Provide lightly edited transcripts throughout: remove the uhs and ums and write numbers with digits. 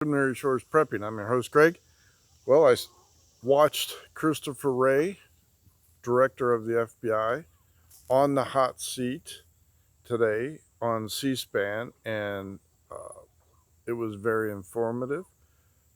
Ordinary Shores Prepping. I'm your host, Greg. Well, I watched Christopher Wray, director of the FBI, on the hot seat today on C-SPAN, and it was very informative.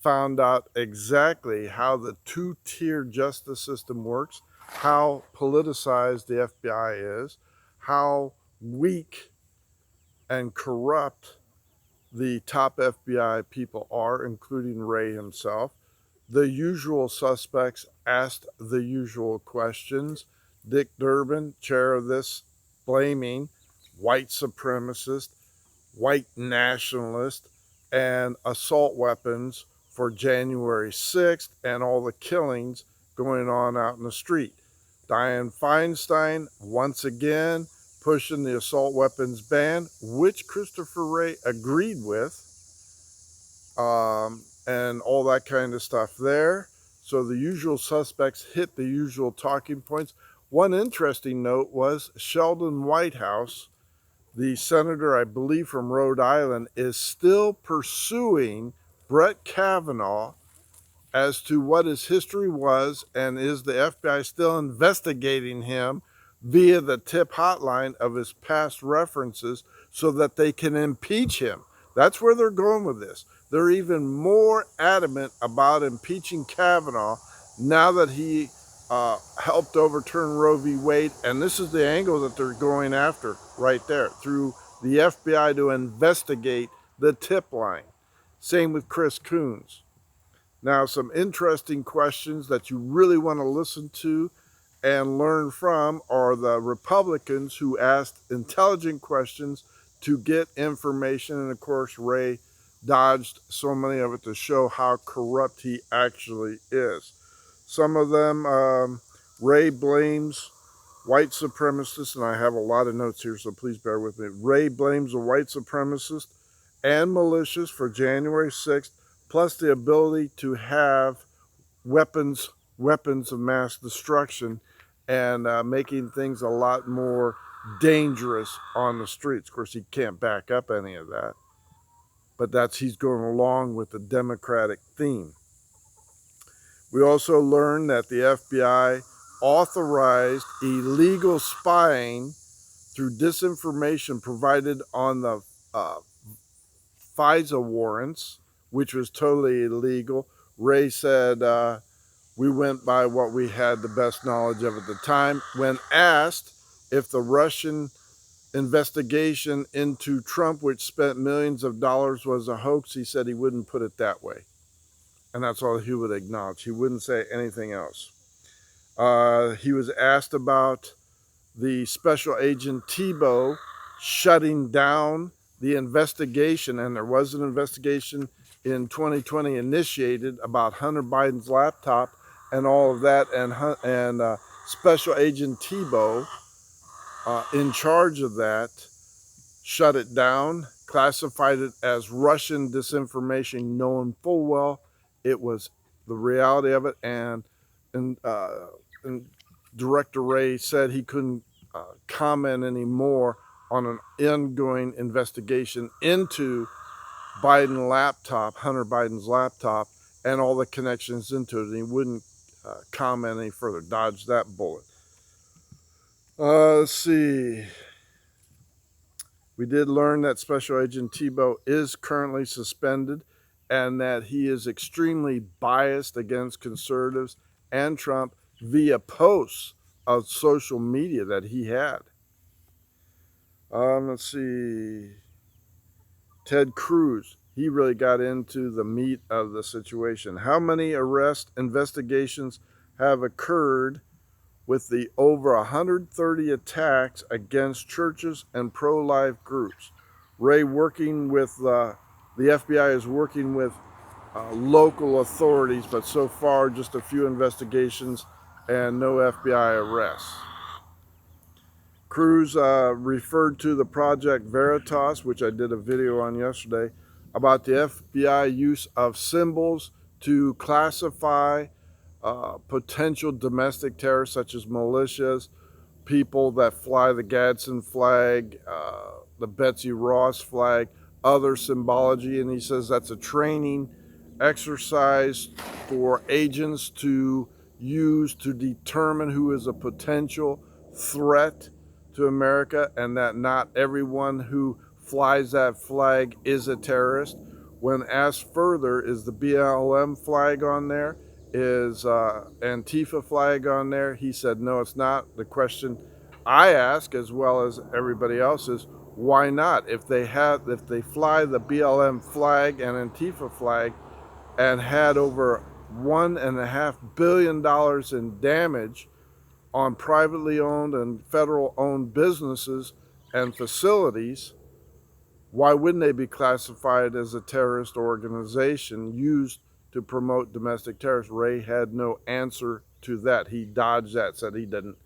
Found out exactly how the two-tier justice system works, how politicized the FBI is, how weak and corrupt the top FBI people are, including Wray himself. The usual suspects asked the usual questions. Dick Durbin, chair of this, blaming white supremacist, white nationalist, and assault weapons for January 6th and all the killings going on out in the street. Dianne Feinstein, once again, pushing the assault weapons ban, which Christopher Wray agreed with, and all that kind of stuff there. So the usual suspects hit the usual talking points. One interesting note was Sheldon Whitehouse, the senator, I believe, from Rhode Island, is still pursuing Brett Kavanaugh as to what his history was, and is the FBI still investigating him via the tip hotline of his past references so that they can impeach him. That's where they're going with this. They're even more adamant about impeaching Kavanaugh now that he helped overturn Roe v. Wade, and this is the angle that they're going after right there, through the FBI to investigate the tip line. Same with Chris Coons. Now, some interesting questions that you really want to listen to and learn from are the Republicans who asked intelligent questions to get information, and of course Wray dodged so many of it to show how corrupt he actually is. Some of them, Wray blames white supremacists, and I have a lot of notes here, so please bear with me. Wray blames the white supremacists and militias for January 6th, plus the ability to have weapons of mass destruction, and making things a lot more dangerous on the streets. Of course, he can't back up any of that, but he's going along with the Democratic theme. We also learned that the FBI authorized illegal spying through disinformation provided on the FISA warrants, which was totally illegal. Wray said, we went by what we had the best knowledge of at the time. When asked if the Russian investigation into Trump, which spent millions of dollars, was a hoax, he said he wouldn't put it that way. And that's all he would acknowledge. He wouldn't say anything else. He was asked about the special agent Thibault shutting down the investigation, and there was an investigation in 2020 initiated about Hunter Biden's laptop and all of that, and special agent Thibault, in charge of that, shut it down, classified it as Russian disinformation, knowing full well it was the reality of it, and Director Wray said he couldn't comment anymore on an ongoing investigation into Hunter Biden's laptop, and all the connections into it, and he wouldn't comment any further, dodge that bullet. Let's see. We did learn that Special Agent Thibault is currently suspended, and that he is extremely biased against conservatives and Trump via posts of social media that he had. Let's see. Ted Cruz, he really got into the meat of the situation. How many arrest investigations have occurred with the over 130 attacks against churches and pro-life groups? Wray working with the FBI is working with local authorities, but so far just a few investigations and no FBI arrests. Cruz referred to the Project Veritas, which I did a video on yesterday, about the FBI use of symbols to classify potential domestic terrorists, such as militias, people that fly the Gadsden flag, the Betsy Ross flag, other symbology, and he says that's a training exercise for agents to use to determine who is a potential threat to America, and that not everyone who flies that flag is a terrorist. When asked further, is the BLM flag on there? Is Antifa flag on there? He said, no, it's not. The question I ask, as well as everybody else, is why not? If they fly the BLM flag and Antifa flag and had over $1.5 billion in damage on privately owned and federal owned businesses and facilities, why wouldn't they be classified as a terrorist organization used to promote domestic terrorism? Wray had no answer to that. He dodged that, said he didn't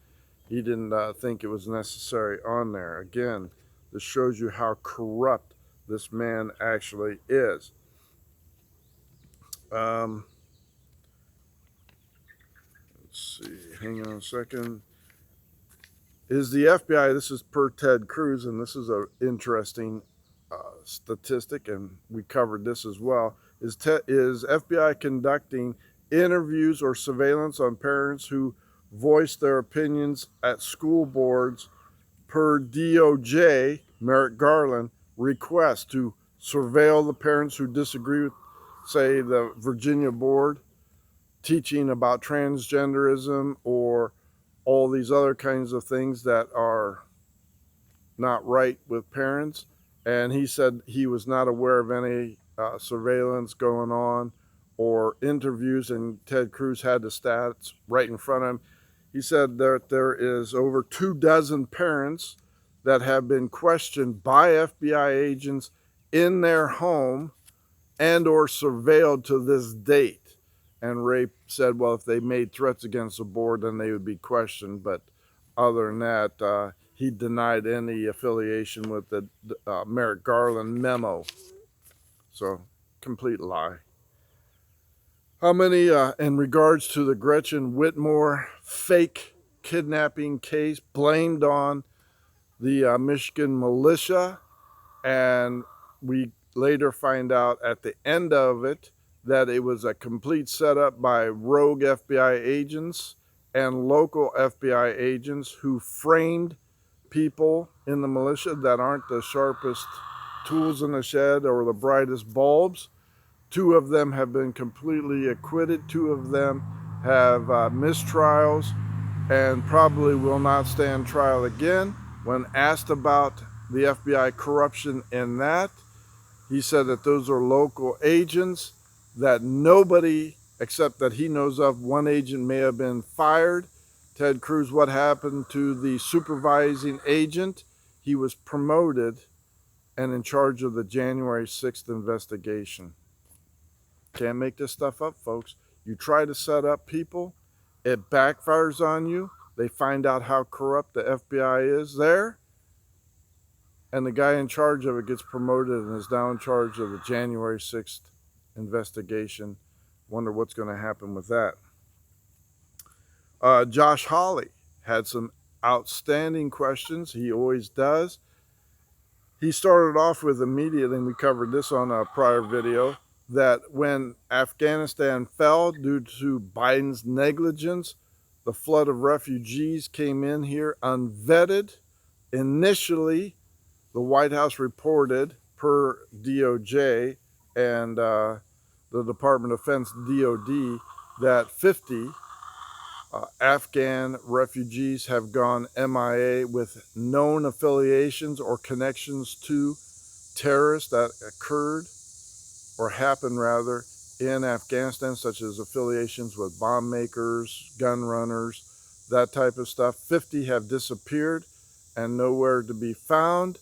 think it was necessary on there. Again, this shows you how corrupt this man actually is. Let's see, hang on a second. Is the FBI, this is per Ted Cruz, and this is an interesting statistic, and we covered this as well. Is FBI conducting interviews or surveillance on parents who voice their opinions at school boards per DOJ, Merrick Garland, request to surveil the parents who disagree with, say, the Virginia board teaching about transgenderism or all these other kinds of things that are not right with parents? And he said he was not aware of any surveillance going on or interviews, and Ted Cruz had the stats right in front of him. He said that there is over 24 parents that have been questioned by FBI agents in their home and or surveilled to this date. And Wray said, well, if they made threats against the board, then they would be questioned. But other than that, he denied any affiliation with the Merrick Garland memo. So, complete lie. How many, in regards to the Gretchen Whitmore fake kidnapping case, blamed on the Michigan militia, and we later find out at the end of it that it was a complete setup by rogue FBI agents and local FBI agents who framed people in the militia that aren't the sharpest tools in the shed or the brightest bulbs. 2 of them have been completely acquitted. 2 of them have mistrials and probably will not stand trial again. When asked about the FBI corruption in that, he said that those are local agents, that nobody except that he knows of, 1 agent may have been fired. Ted Cruz, what happened to the supervising agent? He was promoted and in charge of the January 6th investigation. Can't make this stuff up, folks. You try to set up people, it backfires on you. They find out how corrupt the FBI is there, and the guy in charge of it gets promoted and is now in charge of the January 6th investigation. Wonder what's going to happen with that. Josh Hawley had some outstanding questions. He always does. He started off with immediately, and we covered this on a prior video, that when Afghanistan fell due to Biden's negligence, the flood of refugees came in here unvetted. Initially, the White House reported, per DOJ and the Department of Defense, DOD, that 50 Afghan refugees have gone MIA with known affiliations or connections to terrorists that occurred or happened rather in Afghanistan, such as affiliations with bomb makers, gun runners, that type of stuff. 50 have disappeared and nowhere to be found.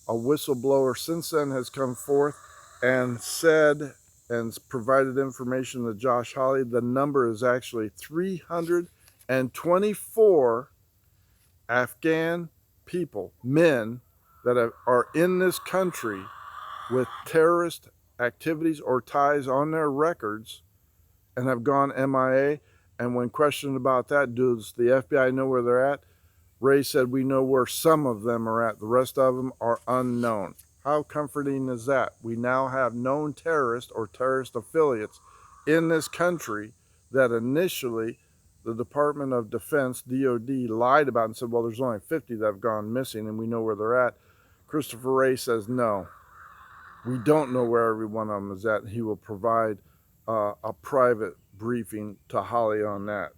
A whistleblower since then has come forth and said and provided information to Josh Hawley. The number is actually 324 Afghan people, men, that are in this country with terrorist activities or ties on their records and have gone MIA. And when questioned about that, does the FBI know where they're at? Wray said, we know where some of them are at. The rest of them are unknown. How comforting is that? We now have known terrorists or terrorist affiliates in this country that initially the Department of Defense, DOD, lied about and said, well, there's only 50 that have gone missing and we know where they're at. Christopher Wray says, no, we don't know where every one of them is at. He will provide a private briefing to Holly on that.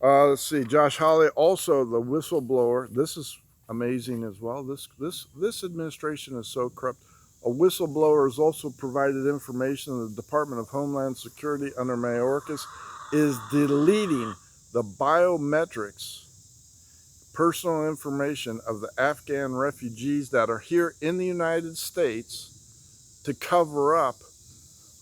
Let's see, Josh Hawley, also the whistleblower. This is amazing as well. This administration is so corrupt. A whistleblower has also provided information that the Department of Homeland Security under Mayorkas is deleting the biometrics, personal information of the Afghan refugees that are here in the United States to cover up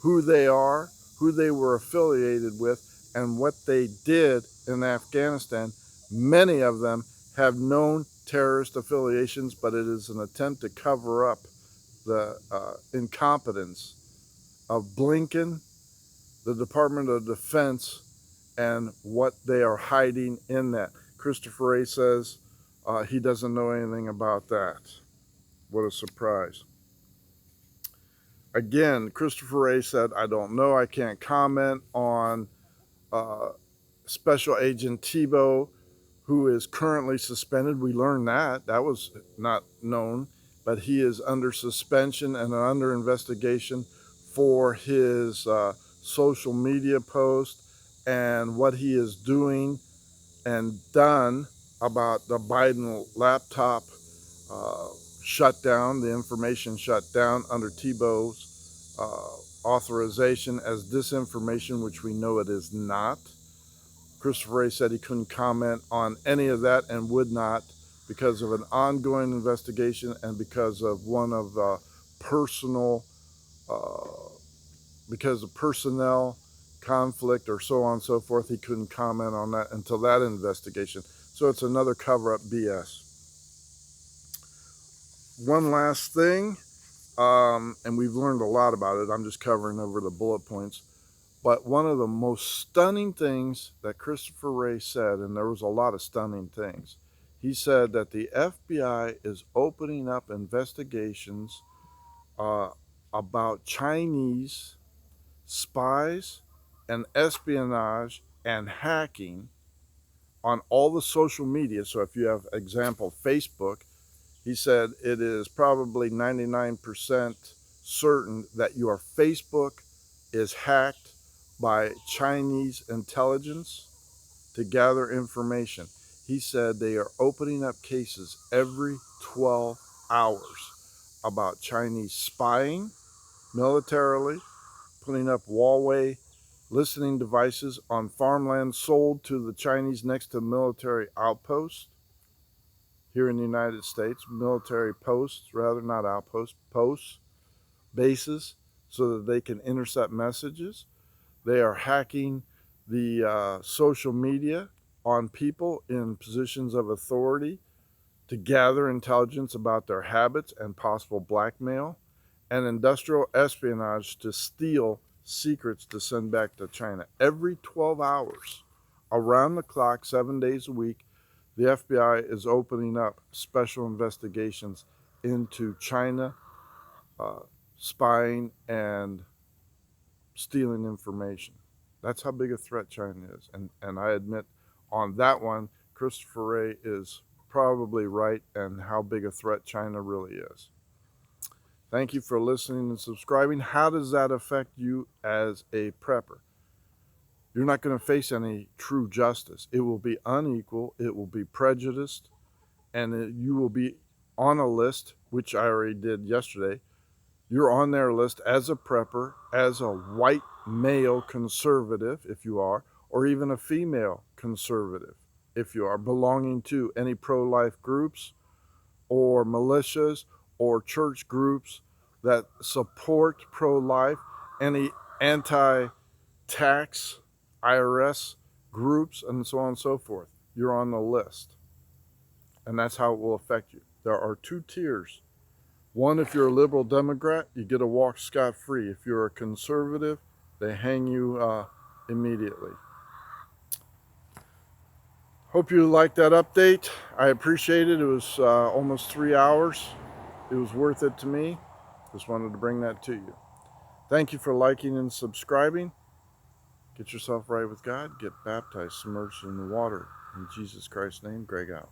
who they are, who they were affiliated with, and what they did in Afghanistan. Many of them have known terrorist affiliations, but it is an attempt to cover up the incompetence of Blinken, the Department of Defense, and what they are hiding in that. Christopher Wray says he doesn't know anything about that. What a surprise. Again, Christopher Wray said, I don't know, I can't comment on Special Agent Tebow, who is currently suspended. We learned that. That was not known, but he is under suspension and under investigation for his social media post and what he is doing and done about the Biden laptop shutdown, the information shut down under Tebow's authorization as disinformation, which we know it is not. Christopher Wray said he couldn't comment on any of that and would not because of an ongoing investigation and because of one of the because of personnel conflict or so on and so forth. He couldn't comment on that until that investigation. So it's another cover-up BS. One last thing, and we've learned a lot about it. I'm just covering over the bullet points. But one of the most stunning things that Christopher Wray said, and there was a lot of stunning things, he said that the FBI is opening up investigations about Chinese spies and espionage and hacking on all the social media. So if you have, example, Facebook, he said it is probably 99% certain that your Facebook is hacked by Chinese intelligence to gather information. He said they are opening up cases every 12 hours about Chinese spying militarily, putting up Huawei listening devices on farmland sold to the Chinese next to military outposts here in the United States, military posts, rather, not outposts, posts, bases, so that they can intercept messages. They are hacking the social media on people in positions of authority to gather intelligence about their habits and possible blackmail, and industrial espionage to steal secrets to send back to China. Every 12 hours, around the clock, 7 days a week, the FBI is opening up special investigations into China spying and stealing information. That's how big a threat China is. And I admit on that one, Christopher Wray is probably right, and how big a threat China really is. Thank you for listening and subscribing. How does that affect you as a prepper? You're not going to face any true justice. It will be unequal, it will be prejudiced, and you will be on a list, which I already did yesterday. You're on their list as a prepper, as a white male conservative, if you are, or even a female conservative, if you are, belonging to any pro-life groups or militias or church groups that support pro-life, any anti-tax IRS groups, and so on and so forth. You're on the list. And that's how it will affect you. There are two tiers. One, if you're a liberal Democrat, you get to walk scot-free. If you're a conservative, they hang you immediately. Hope you liked that update. I appreciate it. It was almost 3 hours. It was worth it to me. Just wanted to bring that to you. Thank you for liking and subscribing. Get yourself right with God. Get baptized, submerged in the water. In Jesus Christ's name, Greg out.